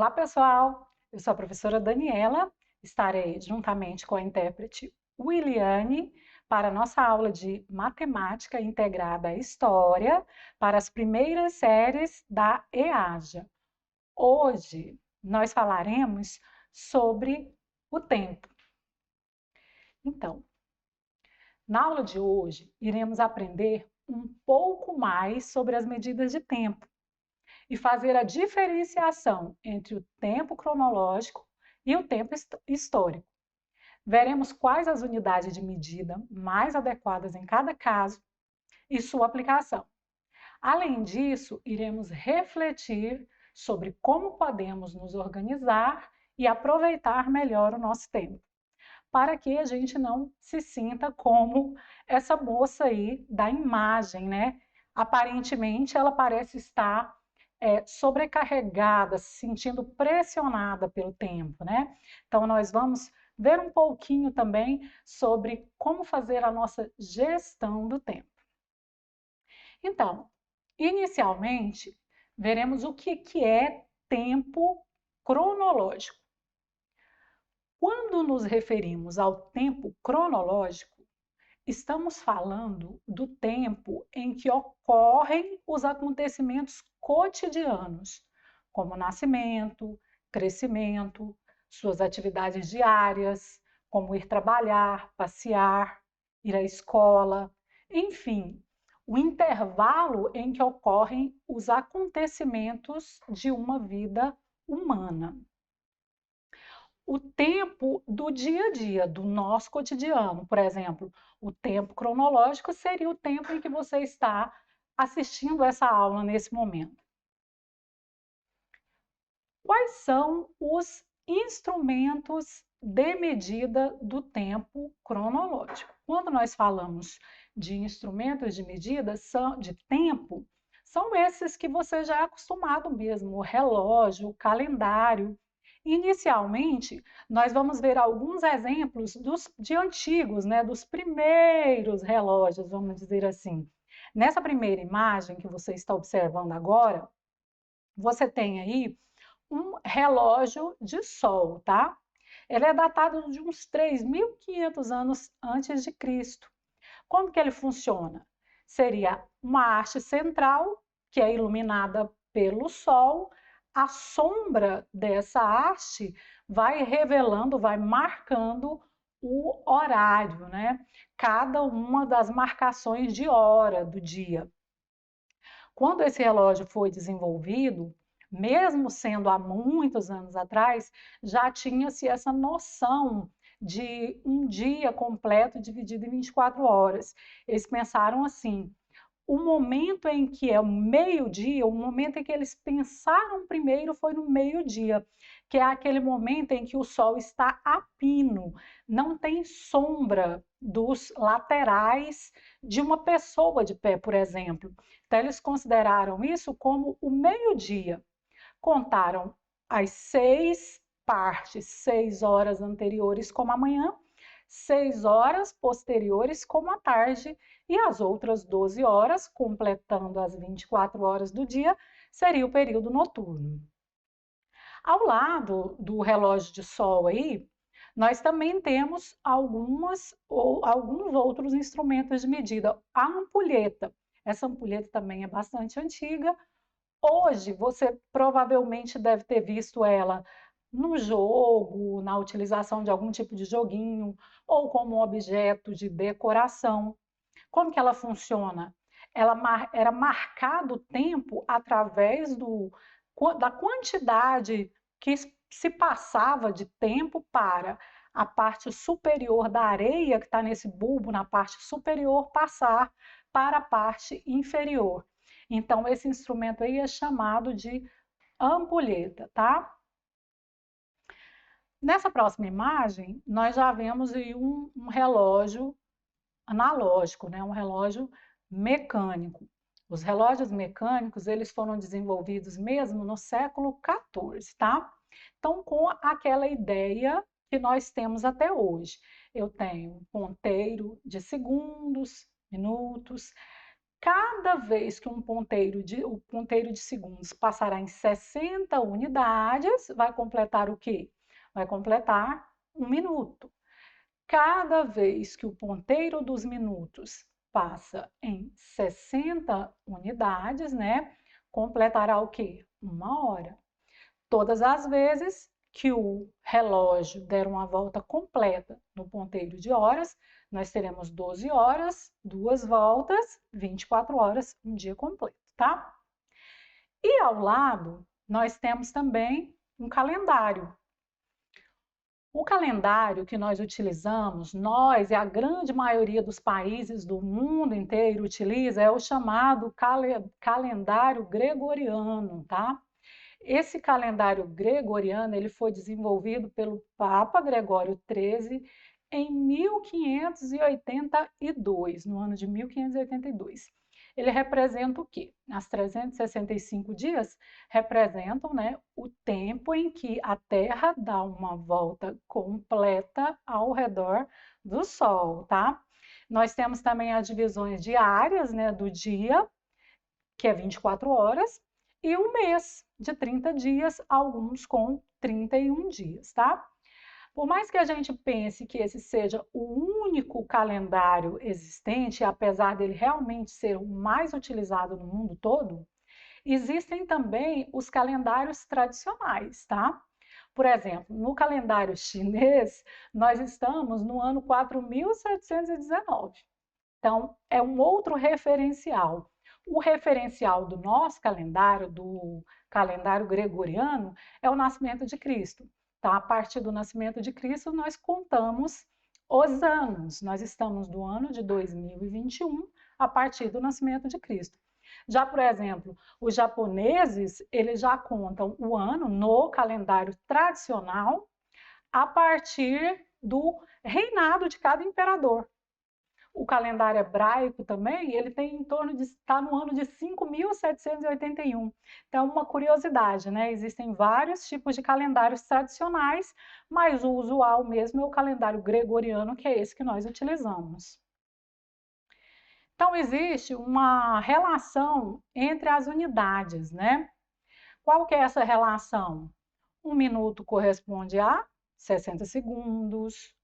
Olá, pessoal! Eu sou a professora Daniela, estarei juntamente com a intérprete Williane para a nossa aula de Matemática Integrada à História para as primeiras séries da EAJA. Hoje nós falaremos sobre o tempo. Então, na aula de hoje, iremos aprender um pouco mais sobre as medidas de tempo e fazer a diferenciação entre o tempo cronológico e o tempo histórico. Veremos quais as unidades de medida mais adequadas em cada caso e sua aplicação. Além disso, iremos refletir sobre como podemos nos organizar e aproveitar melhor o nosso tempo, para que a gente não se sinta como essa moça aí da imagem, né? Aparentemente, ela parece estar sobrecarregada, se sentindo pressionada pelo tempo, né? Então, nós vamos ver um pouquinho também sobre como fazer a nossa gestão do tempo. Então, inicialmente, veremos o que é tempo cronológico. Quando nos referimos ao tempo cronológico, estamos falando do tempo em que ocorrem os acontecimentos cotidianos, como nascimento, crescimento, suas atividades diárias, como ir trabalhar, passear, ir à escola, enfim, o intervalo em que ocorrem os acontecimentos de uma vida humana. O tempo do dia a dia, do nosso cotidiano, por exemplo, o tempo cronológico seria o tempo em que você está assistindo essa aula nesse momento. Quais são os instrumentos de medida do tempo cronológico? Quando nós falamos de instrumentos de medida de tempo, são esses que você já é acostumado mesmo, o relógio, o calendário. Inicialmente, nós vamos ver alguns exemplos de antigos, né, dos primeiros relógios, vamos dizer assim. Nessa primeira imagem que você está observando agora, você tem aí um relógio de sol, tá? Ele é datado de uns 3.500 anos antes de Cristo. Como que ele funciona? Seria uma haste central, que é iluminada pelo sol, a sombra dessa haste vai revelando, vai marcando o horário, né? Cada uma das marcações de hora do dia. Quando esse relógio foi desenvolvido, mesmo sendo há muitos anos atrás, já tinha-se essa noção de um dia completo dividido em 24 horas. Eles pensaram assim: o momento em que é o meio-dia, o momento em que eles pensaram primeiro foi no meio-dia, que é aquele momento em que o sol está a pino, não tem sombra dos laterais de uma pessoa de pé, por exemplo. Então, eles consideraram isso como o meio-dia. Contaram as 6 partes, 6 horas anteriores como a manhã, 6 horas posteriores como a tarde, e as outras 12 horas, completando as 24 horas do dia, seria o período noturno. Ao lado do relógio de sol aí, nós também temos alguns outros instrumentos de medida. A ampulheta. Essa ampulheta também é bastante antiga. Hoje, você provavelmente deve ter visto ela no jogo, na utilização de algum tipo de joguinho, ou como um objeto de decoração. Como que ela funciona? Era marcado o tempo através da quantidade que se passava de tempo para a parte superior da areia, que está nesse bulbo, na parte superior, passar para a parte inferior. Então, esse instrumento aí é chamado de ampulheta, tá? Nessa próxima imagem, nós já vemos aí um relógio analógico, né? Um relógio mecânico. Os relógios mecânicos, eles foram desenvolvidos mesmo no século XIV, tá? Então, com aquela ideia que nós temos até hoje. Eu tenho um ponteiro de segundos, minutos, Cada vez que o ponteiro de segundos passará em 60 unidades, vai completar o quê? Vai completar 1 minuto. Cada vez que o ponteiro dos minutos passa em 60 unidades, né? Completará o quê? 1 hora. Todas as vezes que o relógio der uma volta completa no ponteiro de horas, nós teremos 12 horas, 2 voltas, 24 horas, um dia completo, tá? E ao lado, nós temos também um calendário. O calendário que nós utilizamos, nós e a grande maioria dos países do mundo inteiro utiliza, é o chamado calendário gregoriano, tá? Esse calendário gregoriano ele foi desenvolvido pelo Papa Gregório XIII em 1582, no ano de 1582. Ele representa o quê? As 365 dias representam, né, o tempo em que a Terra dá uma volta completa ao redor do Sol, tá? Nós temos também as divisões diárias, né, do dia, que é 24 horas, e um mês de 30 dias, alguns com 31 dias, tá? Por mais que a gente pense que esse seja o único calendário existente, apesar dele realmente ser o mais utilizado no mundo todo, existem também os calendários tradicionais, tá? Por exemplo, no calendário chinês, nós estamos no ano 4719. Então, é um outro referencial. O referencial do nosso calendário, do calendário gregoriano, é o nascimento de Cristo. Então, a partir do nascimento de Cristo, nós contamos os anos. Nós estamos no ano de 2021, a partir do nascimento de Cristo. Já, por exemplo, os japoneses, eles já contam o ano no calendário tradicional a partir do reinado de cada imperador. O calendário hebraico também, ele tem em torno de está no ano de 5.781. Então, uma curiosidade, né? Existem vários tipos de calendários tradicionais, mas o usual mesmo é o calendário gregoriano, que é esse que nós utilizamos. Então, existe uma relação entre as unidades, né? Qual que é essa relação? 1 minuto corresponde a 60 segundos,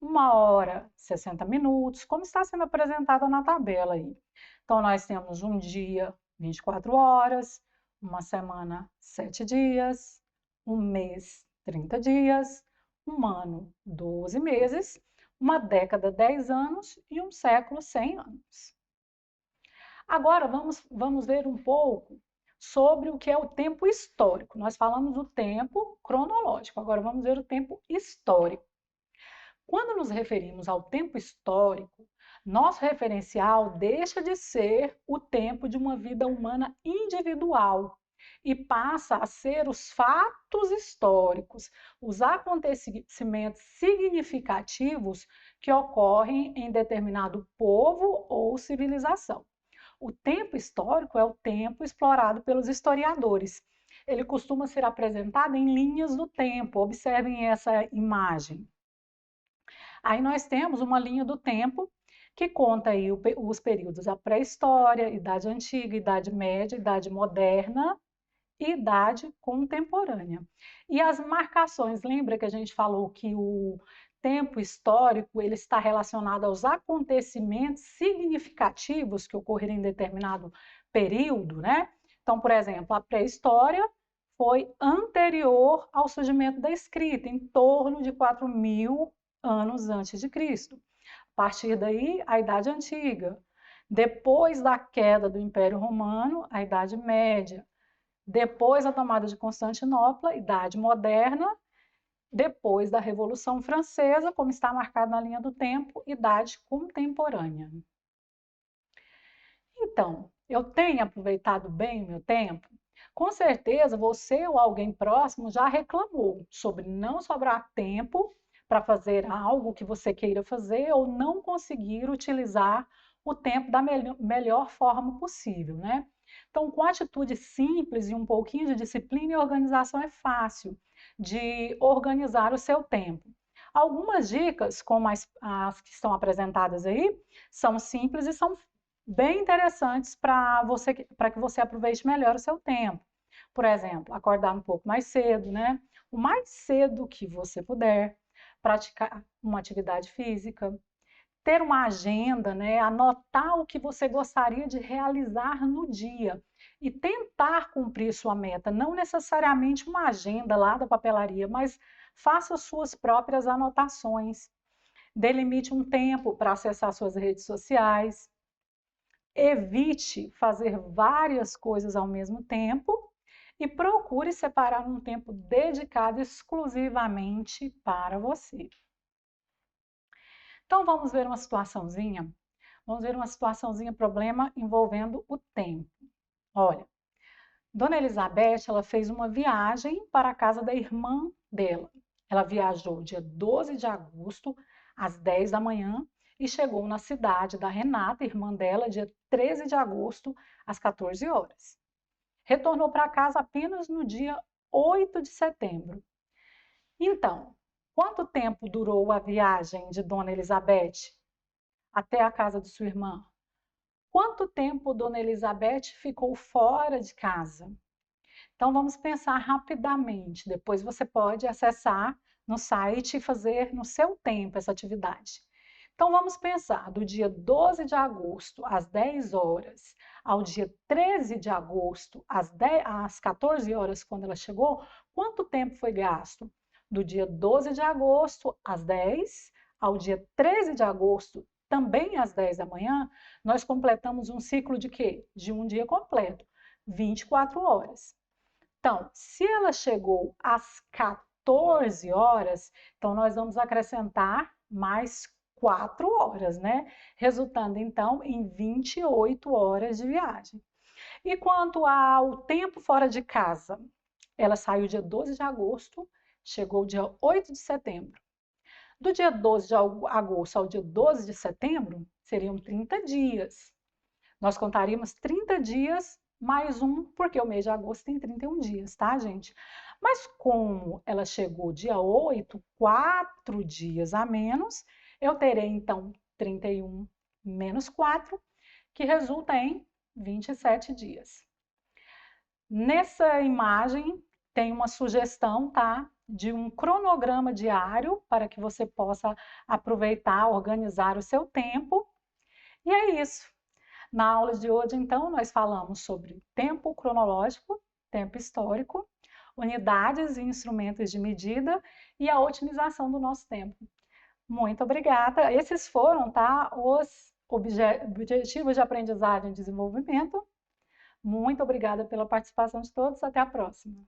1 hora, 60 minutos, como está sendo apresentada na tabela aí. Então, nós temos um dia, 24 horas, uma semana, 7 dias, um mês, 30 dias, um ano, 12 meses, uma década, 10 anos e um século, 100 anos. Agora, vamos ver um pouco sobre o que é o tempo histórico. Nós falamos do tempo cronológico, agora vamos ver o tempo histórico. Quando nos referimos ao tempo histórico, nosso referencial deixa de ser o tempo de uma vida humana individual e passa a ser os fatos históricos, os acontecimentos significativos que ocorrem em determinado povo ou civilização. O tempo histórico é o tempo explorado pelos historiadores. Ele costuma ser apresentado em linhas do tempo. Observem essa imagem. Aí nós temos uma linha do tempo que conta aí os períodos da pré-história, Idade Antiga, Idade Média, Idade Moderna e Idade Contemporânea. E as marcações, lembra que a gente falou que o tempo histórico ele está relacionado aos acontecimentos significativos que ocorreram em determinado período, né? Então, por exemplo, a pré-história foi anterior ao surgimento da escrita, em torno de 4.000 anos antes de Cristo. A partir daí, a Idade Antiga. Depois da queda do Império Romano, a Idade Média. Depois da tomada de Constantinopla, Idade Moderna. Depois da Revolução Francesa, como está marcado na linha do tempo, Idade Contemporânea. Então, eu tenho aproveitado bem o meu tempo? Com certeza, você ou alguém próximo já reclamou sobre não sobrar tempo para fazer algo que você queira fazer ou não conseguir utilizar o tempo da melhor forma possível, né? Então, com atitude simples e um pouquinho de disciplina e organização, é fácil de organizar o seu tempo. Algumas dicas, como as que estão apresentadas aí, são simples e são bem interessantes para que você aproveite melhor o seu tempo. Por exemplo, acordar um pouco mais cedo, né? O mais cedo que você puder, praticar uma atividade física, ter uma agenda, né? Anotar o que você gostaria de realizar no dia e tentar cumprir sua meta, não necessariamente uma agenda lá da papelaria, mas faça suas próprias anotações. Delimite um tempo para acessar suas redes sociais. Evite fazer várias coisas ao mesmo tempo e procure separar um tempo dedicado exclusivamente para você. Então vamos ver uma situaçãozinha? Vamos ver uma situaçãozinha, problema envolvendo o tempo. Olha, Dona Elizabeth, ela fez uma viagem para a casa da irmã dela. Ela viajou dia 12 de agosto, às 10 da manhã, e chegou na cidade da Renata, irmã dela, dia 13 de agosto, às 14 horas. Retornou para casa apenas no dia 8 de setembro. Então, quanto tempo durou a viagem de Dona Elizabeth até a casa de sua irmã? Quanto tempo Dona Elizabeth ficou fora de casa? Então, vamos pensar rapidamente. Depois você pode acessar no site e fazer no seu tempo essa atividade. Então, vamos pensar do dia 12 de agosto, às 10 horas, ao dia 13 de agosto, às 14 horas, quando ela chegou, quanto tempo foi gasto? Do dia 12 de agosto, às 10, ao dia 13 de agosto, também às 10 da manhã, nós completamos um ciclo de quê? De um dia completo, 24 horas. Então, se ela chegou às 14 horas, então nós vamos acrescentar mais 4 horas, né? Resultando então em 28 horas de viagem. E quanto ao tempo fora de casa? Ela saiu dia 12 de agosto, chegou dia 8 de setembro. Do dia 12 de agosto ao dia 12 de setembro, seriam 30 dias. Nós contaríamos 30 dias mais um, porque o mês de agosto tem 31 dias, tá, gente? Mas como ela chegou dia 8, 4 dias a menos, eu terei, então, 31 menos 4, que resulta em 27 dias. Nessa imagem, tem uma sugestão, tá? De um cronograma diário para que você possa aproveitar, organizar o seu tempo. E é isso. Na aula de hoje, então, nós falamos sobre tempo cronológico, tempo histórico, unidades e instrumentos de medida e a otimização do nosso tempo. Muito obrigada. Esses foram, tá, os objetivos de aprendizagem e desenvolvimento. Muito obrigada pela participação de todos. Até a próxima.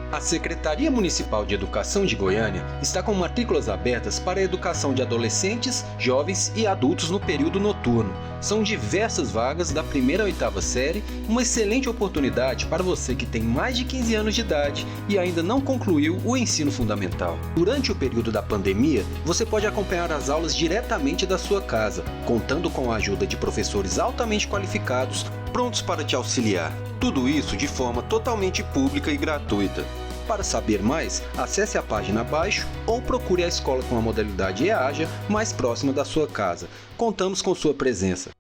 A Secretaria Municipal de Educação de Goiânia está com matrículas abertas para a educação de adolescentes, jovens e adultos no período noturno. São diversas vagas da 1ª à 8ª série, uma excelente oportunidade para você que tem mais de 15 anos de idade e ainda não concluiu o ensino fundamental. Durante o período da pandemia, você pode acompanhar as aulas diretamente da sua casa, contando com a ajuda de professores altamente qualificados, prontos para te auxiliar. Tudo isso de forma totalmente pública e gratuita. Para saber mais, acesse a página abaixo ou procure a escola com a modalidade EAJA mais próxima da sua casa. Contamos com sua presença.